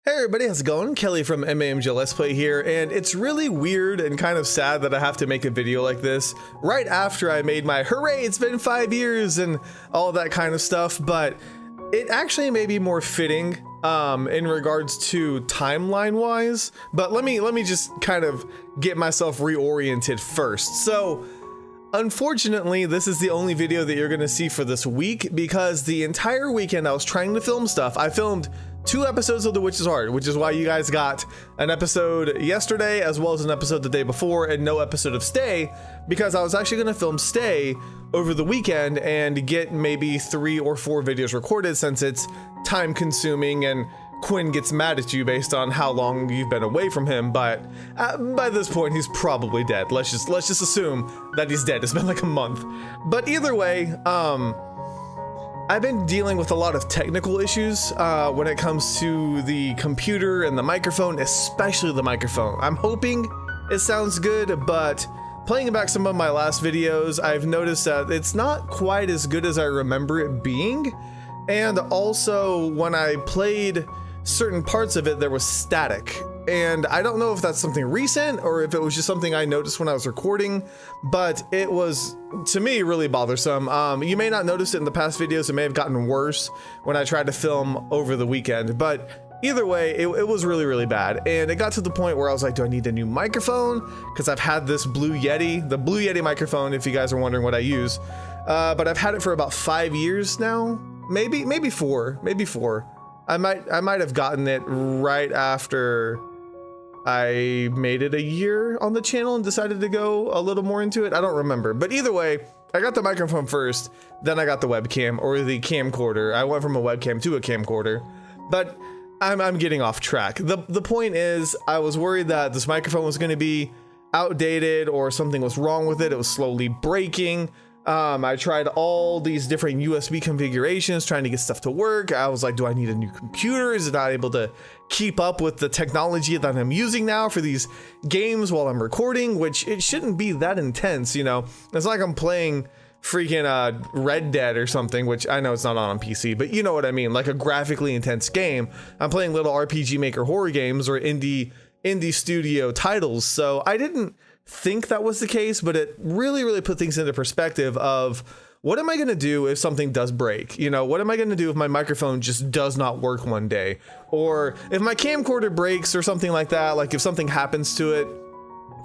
Hey everybody, how's it going? Kelly from MAMJ Let's Play here, and it's really weird and kind of sad that I have to make a video like this right after I made my hooray, it's been 5 years and all that kind of stuff, but it actually may be more fitting in regards to timeline wise, but let me just kind of get myself reoriented first. So unfortunately, this is the only video that you're gonna see for this week because the entire weekend I was trying to film stuff. I filmed 2 episodes of The Witch is Hard, which is why you guys got an episode yesterday as well as an episode the day before and no episode of Stay, because I was actually going to film Stay over the weekend and get maybe 3 or 4 videos recorded since it's time consuming and Quinn gets mad at you based on how long you've been away from him, but by this point he's probably dead. Let's just assume that he's dead. It's been like a month. But either way, I've been dealing with a lot of technical issues when it comes to the computer and the microphone, especially the microphone. I'm hoping it sounds good, but playing back some of my last videos, I've noticed that it's not quite as good as I remember it being. And also, when I played certain parts of it, there was static. And I don't know if that's something recent or if it was just something I noticed when I was recording, but it was, to me, really bothersome. You may not notice it in the past videos. It may have gotten worse when I tried to film over the weekend, but either way, it was really, really bad. And it got to the point where I was like, do I need a new microphone? Because I've had this Blue Yeti, the Blue Yeti microphone, if you guys are wondering what I use. But I've had it for about 5 years now, maybe four. I might have gotten it right after I made it a year on the channel and decided to go a little more into it. I don't remember, but either way, I got the microphone first, then I got the webcam or the camcorder. I went from a webcam to a camcorder, but I'm getting off track. The point is, I was worried that this microphone was going to be outdated or something was wrong with it. It was slowly breaking. I tried all these different USB configurations trying to get stuff to work. I was like, do I need a new computer? Is it not able to keep up with the technology that I'm using now for these games while I'm recording, which it shouldn't be that intense, you know? It's like I'm playing freaking Red Dead or something, which I know it's not on PC, but you know what I mean, like a graphically intense game. I'm playing little RPG Maker horror games or indie studio titles, so I didn't think that was the case, but it really put things into perspective of what am I going to do if something does break? You know, what am I going to do if my microphone just does not work one day? Or if my camcorder breaks or something like that, like if something happens to it,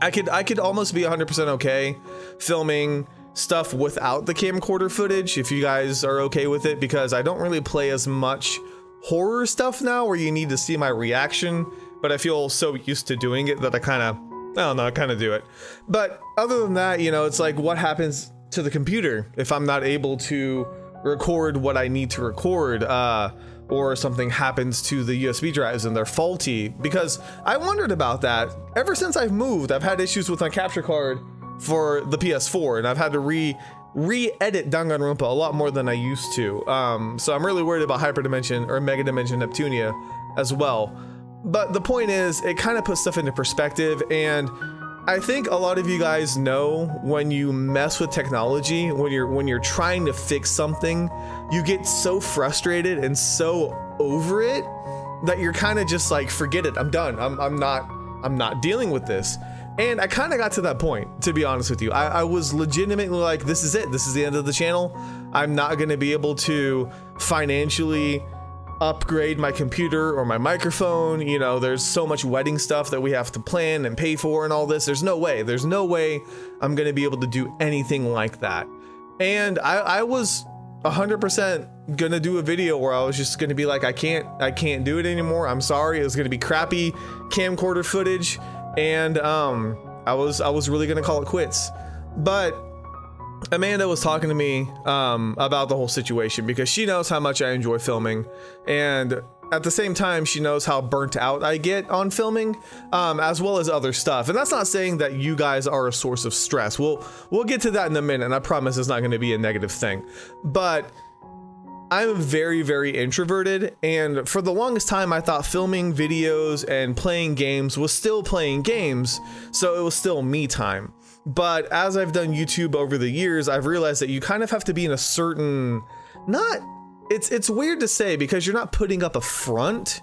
I could almost be 100% okay filming stuff without the camcorder footage if you guys are okay with it, because I don't really play as much horror stuff now where you need to see my reaction, but I feel so used to doing it that I kind of do it. But other than that, you know, it's like, what happens to the computer if I'm not able to record what I need to record, or something happens to the USB drives and they're faulty? Because I wondered about that. Ever since I've moved, I've had issues with my capture card for the PS4, and I've had to re-edit Danganronpa a lot more than I used to. So I'm really worried about Hyperdimension or Mega Dimension Neptunia as well. But the point is, it kind of puts stuff into perspective, and I think a lot of you guys know when you mess with technology, when you're trying to fix something, you get so frustrated and so over it that you're kind of just like, forget it, I'm done. I'm not dealing with this. And I kind of got to that point, to be honest with you. I was legitimately like, this is it. This is the end of the channel. I'm not going to be able to financially upgrade my computer or my microphone. You know, there's so much wedding stuff that we have to plan and pay for and all this. There's no way I'm going to be able to do anything like that. And I was 100% going to do a video where I was just going to be like, I can't do it anymore. I'm sorry. It was going to be crappy camcorder footage. And I was really going to call it quits. But Amanda was talking to me about the whole situation because she knows how much I enjoy filming, and at the same time she knows how burnt out I get on filming, as well as other stuff. And that's not saying that you guys are a source of stress. We'll get to that in a minute, and I promise it's not going to be a negative thing. But I'm very introverted, and for the longest time I thought filming videos and playing games was still playing games, so it was still me time. But as I've done YouTube over the years, I've realized that you kind of have to be in a certain, it's weird to say because you're not putting up a front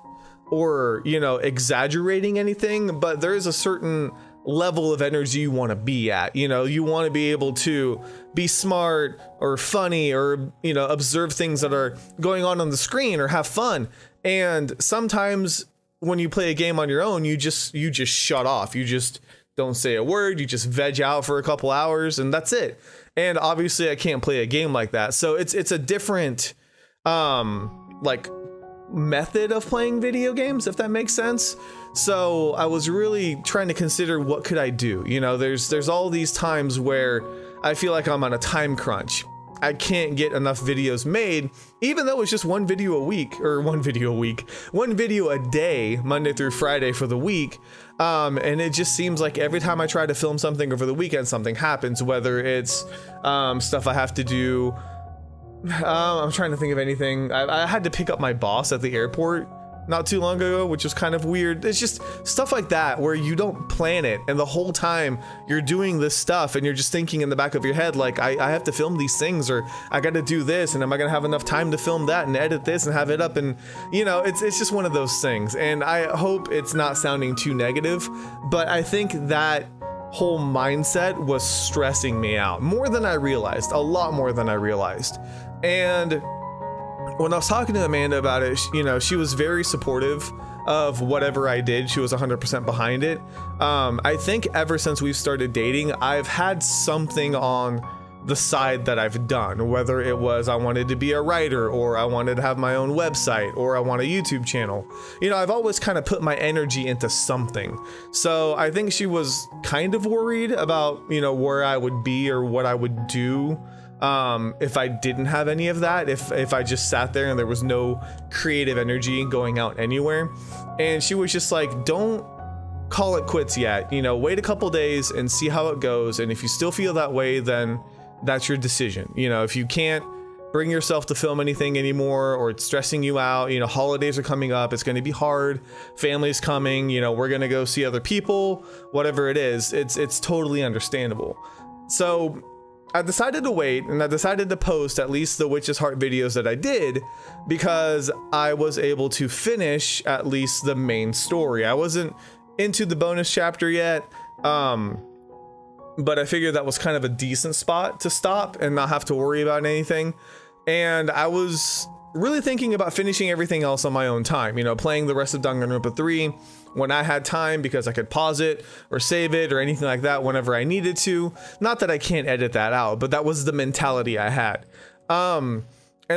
or, you know, exaggerating anything, but there is a certain level of energy you want to be at. You know, you want to be able to be smart or funny or, you know, observe things that are going on the screen or have fun. And sometimes when you play a game on your own, you just shut off. You just don't say a word. You just veg out for a couple hours and that's it. And obviously I can't play a game like that. So it's a different like method of playing video games, if that makes sense. So I was really trying to consider what could I do. You know, there's all these times where I feel like I'm on a time crunch. I can't get enough videos made, even though it's just one video a day, Monday through Friday for the week. And it just seems like every time I try to film something over the weekend, something happens, whether it's stuff I have to do. I'm trying to think of anything. I had to pick up my boss at the airport not too long ago, which was kind of weird. It's just stuff like that where you don't plan it, and the whole time you're doing this stuff and you're just thinking in the back of your head, like, I have to film these things, or I got to do this, and am I gonna have enough time to film that and edit this and have it up? And you know, it's just one of those things. And I hope it's not sounding too negative, but I think that whole mindset was stressing me out more than I realized, a lot more than I realized. And when I was talking to Amanda about it, you know, she was very supportive of whatever I did. She was 100% behind it. I think ever since we've started dating, I've had something on the side that I've done, whether it was I wanted to be a writer, or I wanted to have my own website, or I want a YouTube channel. You know, I've always kind of put my energy into something. So I think she was kind of worried about, you know, where I would be or what I would do if I didn't have any of that, if I just sat there and there was no creative energy going out anywhere. And she was just like, don't call it quits yet, you know, wait a couple days and see how it goes. And if you still feel that way, then that's your decision. You know, if you can't bring yourself to film anything anymore, or it's stressing you out, you know, holidays are coming up, it's going to be hard, family's coming, you know, we're going to go see other people, whatever it is, it's totally understandable. So I decided to wait, and I decided to post at least the Witch's Heart videos that I did, because I was able to finish at least the main story. I wasn't into the bonus chapter yet, but I figured that was kind of a decent spot to stop and not have to worry about anything. And I was really thinking about finishing everything else on my own time, you know, playing the rest of Danganronpa 3 when I had time, because I could pause it or save it or anything like that whenever I needed to. Not that I can't edit that out, but that was the mentality I had. And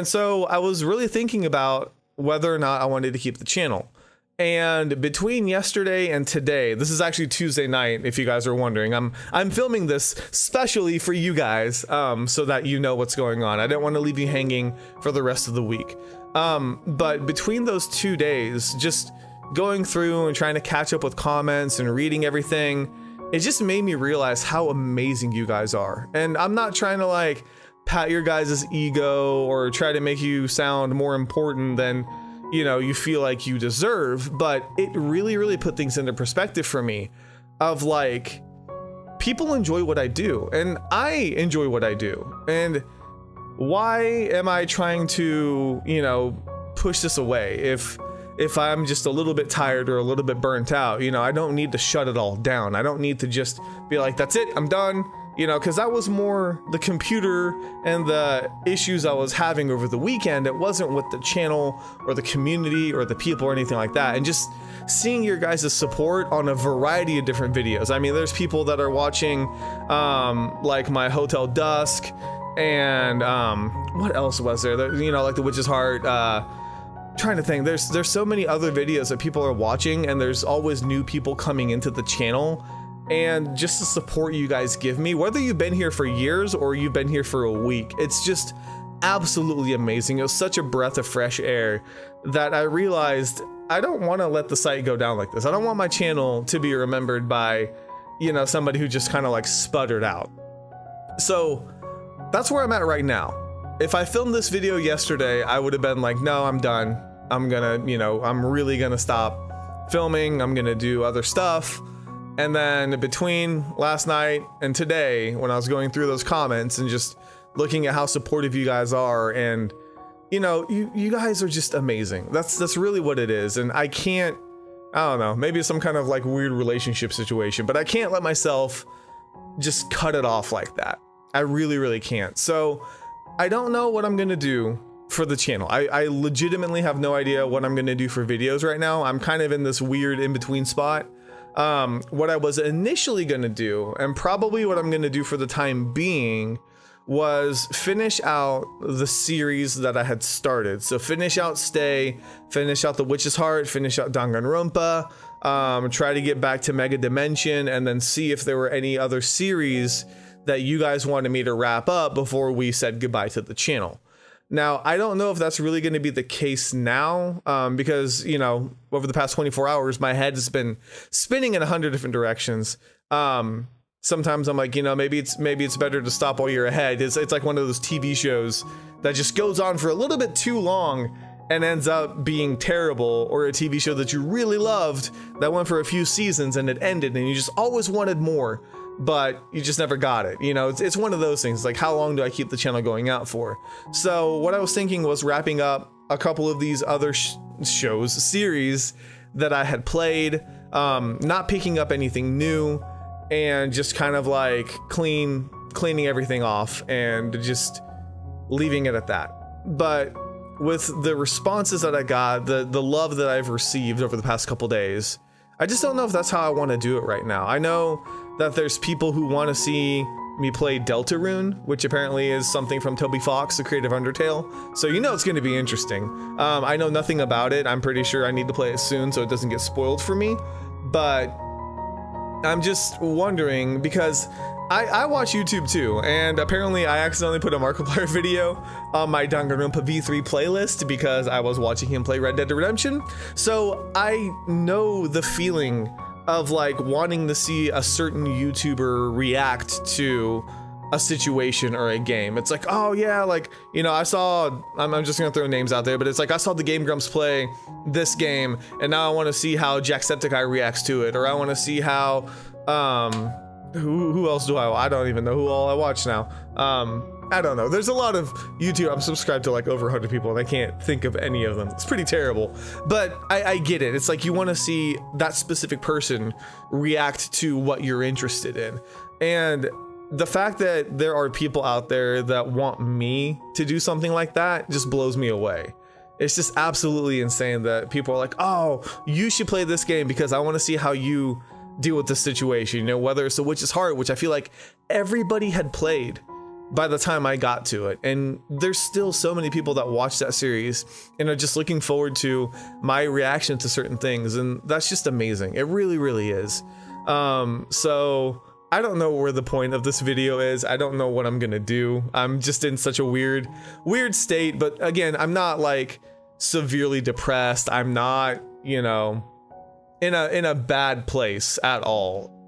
so I was really thinking about whether or not I wanted to keep the channel. And between yesterday and today, this is actually Tuesday night, if you guys are wondering, I'm filming this specially for you guys, so that you know what's going on. I didn't want to leave you hanging for the rest of the week. But between those 2 days, just going through and trying to catch up with comments and reading everything, it just made me realize how amazing you guys are. And I'm not trying to like pat your guys' ego or try to make you sound more important than, you know, you feel like you deserve, but it really put things into perspective for me of like, people enjoy what I do and I enjoy what I do. And why am I trying to, you know, push this away? If I'm just a little bit tired or a little bit burnt out, you know, I don't need to shut it all down. I don't need to just be like, that's it, I'm done. You know, because that was more the computer and the issues I was having over the weekend. It wasn't with the channel or the community or the people or anything like that. And just seeing your guys' support on a variety of different videos. I mean, there's people that are watching like my Hotel Dusk and what else was there? You know, like the Witch's Heart. Trying to think, there's so many other videos that people are watching, and there's always new people coming into the channel. And just the support you guys give me, whether you've been here for years or you've been here for a week, it's just absolutely amazing. It was such a breath of fresh air that I realized I don't want to let the site go down like this. I don't want my channel to be remembered by, you know, somebody who just kind of like sputtered out. So that's where I'm at right now. If I filmed this video yesterday, I would have been like, no, I'm done. I'm gonna, you know, I'm really gonna stop filming. I'm gonna do other stuff. And then between last night and today, when I was going through those comments and just looking at how supportive you guys are and you know, you guys are just amazing. That's really what it is. And I don't know, maybe it's some kind of like weird relationship situation, but I can't let myself just cut it off like that. I really, really can't. So I don't know what I'm gonna do for the channel. I legitimately have no idea what I'm gonna do for videos right now. I'm kind of in this weird in-between spot. What I was initially gonna do, and probably what I'm gonna do for the time being, was finish out the series that I had started. So finish out Stay, finish out The Witch's Heart, finish out Danganronpa, try to get back to Mega Dimension, and then see if there were any other series that you guys wanted me to wrap up before we said goodbye to the channel. Now, I don't know if that's really going to be the case now, because, you know, over the past 24 hours, my head has been spinning in 100 different directions. Sometimes I'm like, you know, maybe it's better to stop while you're ahead. It's like one of those TV shows that just goes on for a little bit too long and ends up being terrible, or a TV show that you really loved that went for a few seasons and it ended and you just always wanted more, but you just never got it. You know, it's one of those things, like, how long do I keep the channel going out for? So what I was thinking was wrapping up a couple of these other series that I had played, not picking up anything new, and just kind of like cleaning everything off and just leaving it at that. But with the responses that I got, the love that I've received over the past couple days, I just don't know if that's how I want to do it right now. I know that there's people who want to see me play Deltarune, which apparently is something from Toby Fox, the creator of Undertale. So you know it's going to be interesting. I know nothing about it. I'm pretty sure I need to play it soon so it doesn't get spoiled for me. But I'm just wondering, because I watch YouTube too, and apparently I accidentally put a Markiplier video on my Danganronpa V3 playlist because I was watching him play Red Dead Redemption. So I know the feeling of like wanting to see a certain YouTuber react to a situation or a game. It's like, oh yeah, like, you know, I'm just gonna throw names out there, but it's like, I saw the Game Grumps play this game and now I want to see how Jacksepticeye reacts to it, or I want to see how who else do I don't even know who all I watch now. I don't know, there's a lot of YouTube. I'm subscribed to like over 100 people and I can't think of any of them. It's pretty terrible, but I get it. It's like you want to see that specific person react to what you're interested in, and the fact that there are people out there that want me to do something like that just blows me away. It's just absolutely insane that people are like, oh, you should play this game because I want to see how you deal with this situation. You know, whether it's The Witch's Heart, which I feel like everybody had played by the time I got to it. And there's still so many people that watch that series and are just looking forward to my reaction to certain things. And that's just amazing. It really, really is. So I don't know where the point of this video is. I don't know what I'm gonna do. I'm just in such a weird state. But again, I'm not like severely depressed. I'm not, you know, in a bad place at all.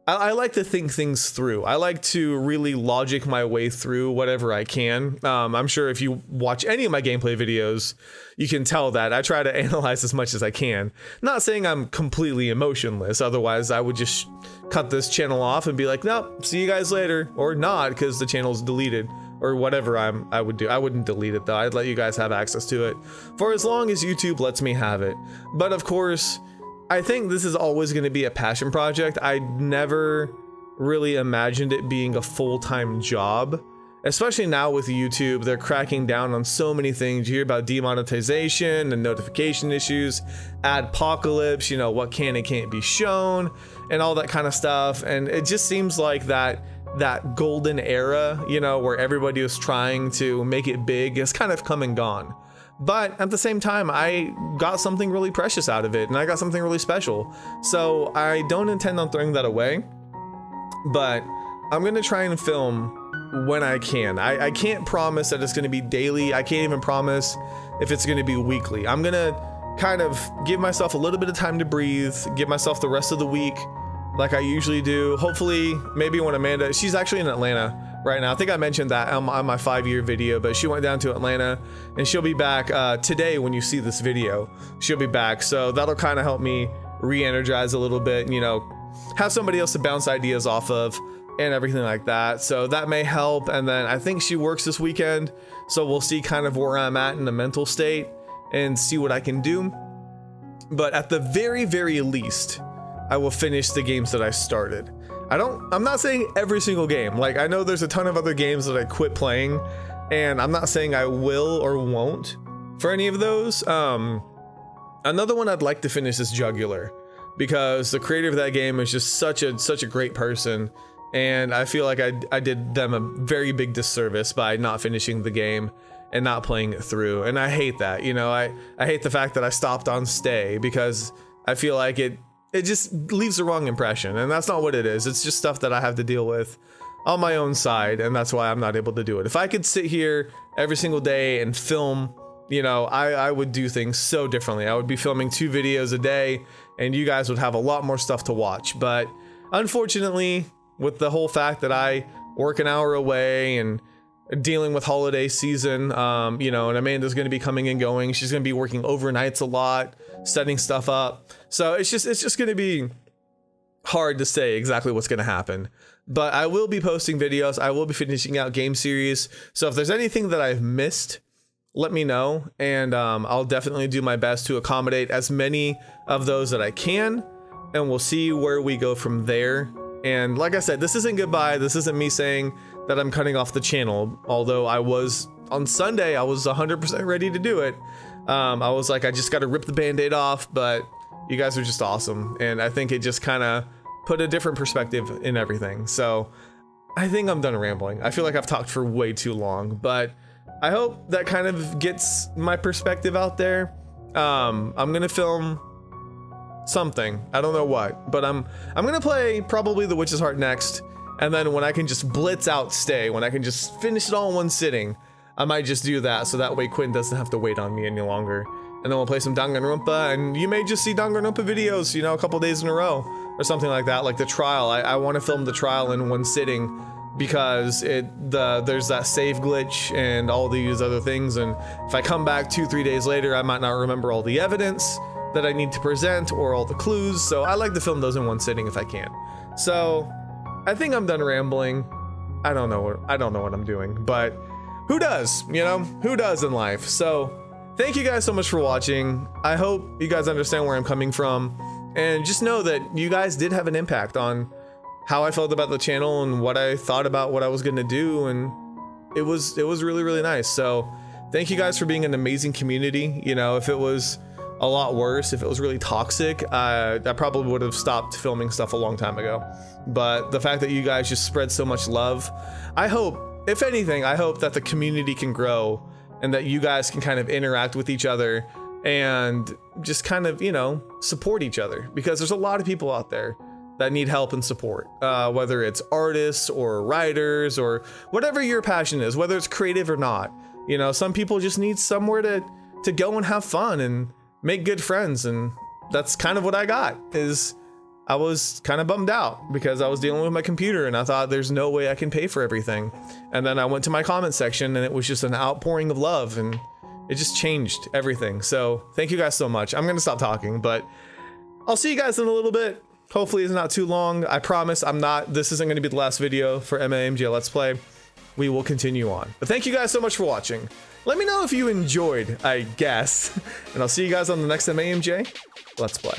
I like to think things through. I like to really logic my way through whatever I can. I'm sure if you watch any of my gameplay videos, you can tell that I try to analyze as much as I can. Not saying I'm completely emotionless, otherwise I would just cut this channel off and be like, nope, see you guys later, or not, because the channel's deleted, or whatever I would do. I wouldn't delete it though. I'd let you guys have access to it for as long as YouTube lets me have it. But of course, I think this is always going to be a passion project. I never really imagined it being a full-time job, especially now with YouTube. They're cracking down on so many things. You hear about demonetization and notification issues, adpocalypse, you know, what can and can't be shown, and all that kind of stuff. And it just seems like that golden era, you know, where everybody was trying to make it big, has kind of come and gone. But at the same time, I got something really precious out of it, and I got something really special. So I don't intend on throwing that away, but I'm gonna try and film when I can. I can't promise that it's gonna be daily. I can't even promise if it's gonna be weekly. I'm gonna kind of give myself a little bit of time to breathe, give myself the rest of the week like I usually do. Hopefully, maybe when Amanda, she's actually in Atlanta right now. I think I mentioned that on my 5-year video, but she went down to Atlanta and she'll be back today when you see this video. She'll be back, so that'll kind of help me re-energize a little bit, you know, have somebody else to bounce ideas off of. and everything like that. So that may help. And then I think she works this weekend, so we'll see kind of where I'm at in the mental state and see what I can do. But at the very, very least, I will finish the games that I started. I'm not saying every single game. Like, I know there's a ton of other games that I quit playing, and I'm not saying I will or won't for any of those. Another one I'd like to finish is Jugular, because the creator of that game is just such a great person, and I feel like I did them a very big disservice by not finishing the game and not playing it through. And I hate that, you know. I hate the fact that I stopped on Stay, because I feel like it just leaves the wrong impression, and that's not what it is. It's just stuff that I have to deal with on my own side, and that's why I'm not able to do it. If I could sit here every single day and film, you know, I would do things so differently. I would be filming 2 videos a day, and you guys would have a lot more stuff to watch. But unfortunately, with the whole fact that I work an hour away and dealing with holiday season, you know, and Amanda's going to be coming and going. She's going to be working overnights a lot, setting stuff up. So it's just going to be hard to say exactly what's going to happen. But I will be posting videos. I will be finishing out game series. So if there's anything that I've missed, let me know, and I'll definitely do my best to accommodate as many of those that I can, and we'll see where we go from there. And like I said, this isn't goodbye. This isn't me saying that I'm cutting off the channel, although I was on Sunday, I was 100% ready to do it. I was like, I just got to rip the band-aid off, but you guys are just awesome, and I think it just kind of put a different perspective in everything. So I think I'm done rambling. I feel like I've talked for way too long, but I hope that kind of gets my perspective out there. I'm gonna film something, I don't know what, but I'm gonna play probably The Witch's Heart next, and then when I can just blitz out Stay, when I can just finish it all in one sitting, I might just do that, so that way Quinn doesn't have to wait on me any longer. And then we'll play some Danganronpa, and you may just see Danganronpa videos, you know, a couple days in a row or something like that, like the trial. I want to film the trial in one sitting, because there's that save glitch and all these other things, and if I come back 2-3 days later, I might not remember all the evidence that I need to present or all the clues. So I like to film those in one sitting if I can. So I think I'm done rambling. I don't know what I'm doing, but who does, you know? Who does in life? So thank you guys so much for watching. I hope you guys understand where I'm coming from, and just know that you guys did have an impact on how I felt about the channel and what I thought about what I was going to do, and it was really, really nice. So thank you guys for being an amazing community. You know, if it was a lot worse, if it was really toxic, I probably would have stopped filming stuff a long time ago. But the fact that you guys just spread so much love, I hope, if anything, I hope that the community can grow and that you guys can kind of interact with each other and just kind of, you know, support each other, because there's a lot of people out there that need help and support, whether it's artists or writers or whatever your passion is, whether it's creative or not. You know, some people just need somewhere to go and have fun and make good friends, and that's kind of what I got. Is I was kind of bummed out because I was dealing with my computer, and I thought there's no way I can pay for everything. And then I went to my comment section, and it was just an outpouring of love, and it just changed everything. So thank you guys so much. I'm gonna stop talking, but I'll see you guys in a little bit. Hopefully it's not too long. I promise this isn't going to be the last video for MAMJ Let's Play. We will continue on. But thank you guys so much for watching. Let me know if you enjoyed, I guess. And I'll see you guys on the next MAMJ Let's Play.